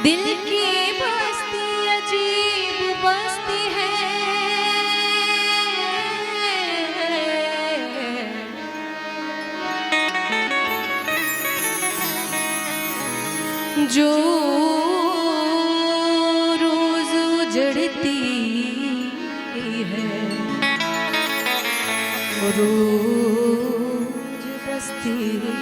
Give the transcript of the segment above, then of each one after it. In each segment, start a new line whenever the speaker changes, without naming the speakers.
दिल की बस्ती अजीब बस्ती है, जो रोज उजड़ती है, रोज बस्ती है।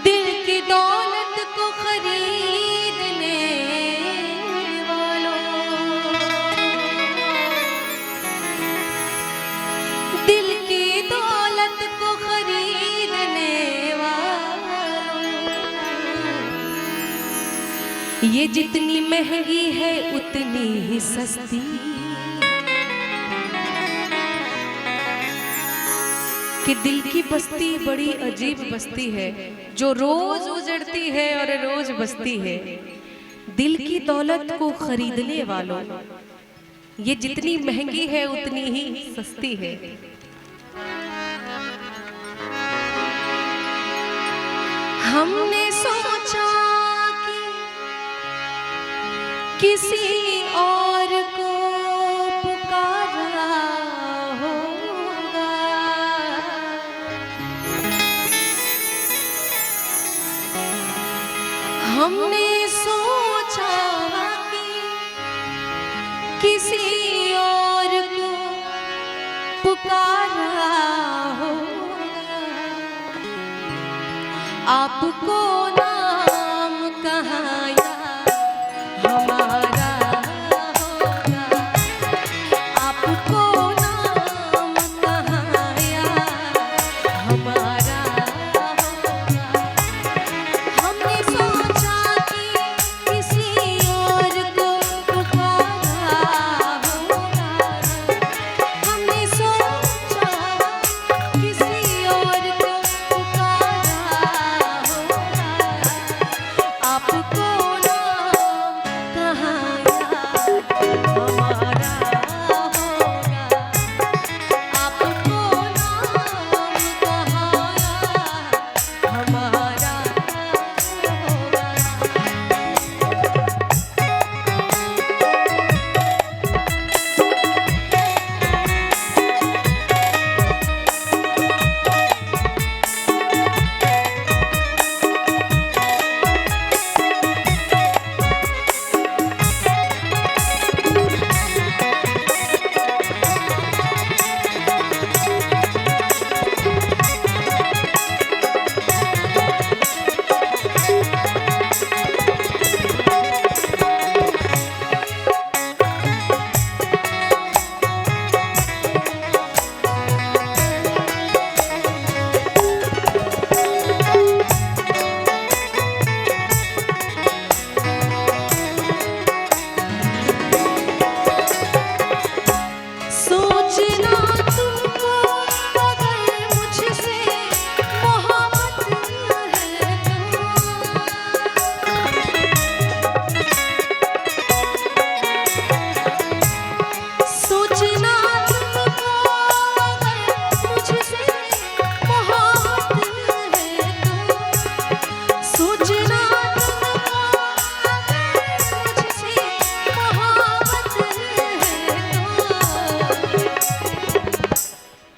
दिल की दौलत को खरीदने वालों, दिल की दौलत को खरीदने वालों, ये जितनी महंगी है उतनी ही सस्ती। कि दिल की बस्ती बड़ी अजीब बस्ती है, जो रोज उजड़ती है और रोज बसती है। दिल की दौलत को खरीदने वालों, ये जितनी महंगी है उतनी ही सस्ती है। हमने सोचा कि किसी और को हमने सोचा कि किसी और को पुकारा होगा, आपको नाम कहाँ याद हमारा होगा, आपको नाम कहाँ याद हमारा।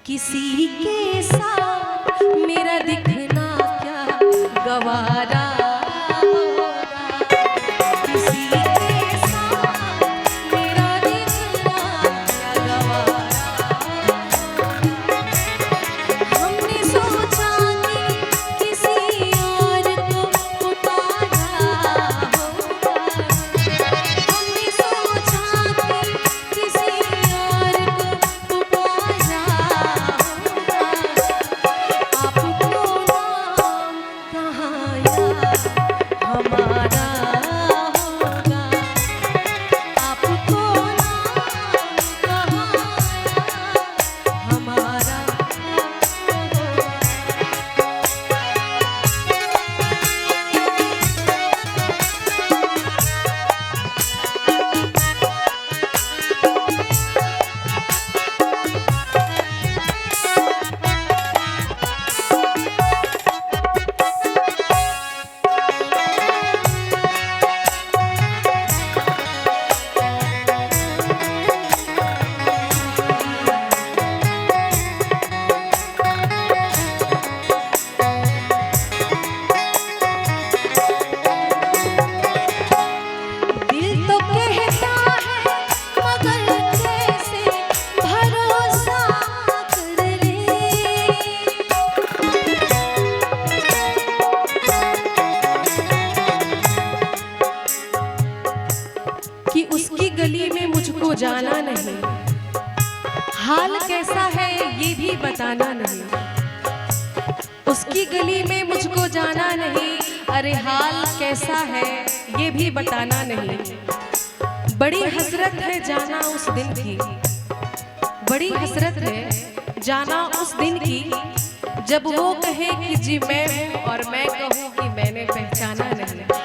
किसी के साथ मेरा दिखना क्या गवारा होगा, किसी के साथ मेरा दिखना क्या गवारा होगा। हमने सोचा कि किसी और को पुकारा होगा, हमने सोचा कि किसी और को पुकारा होगा, आपको नाम कहाँ याद बताना नहीं, उसकी गली में मुझको जाना नहीं, अरे हाल कैसा है ये भी बताना नहीं। बड़ी हसरत है जाना उस दिन की, बड़ी हसरत है जाना उस दिन की, जब वो कहे कि जी मैं हूँ और मैं कहूँ कि मैंने पहचाना नहीं।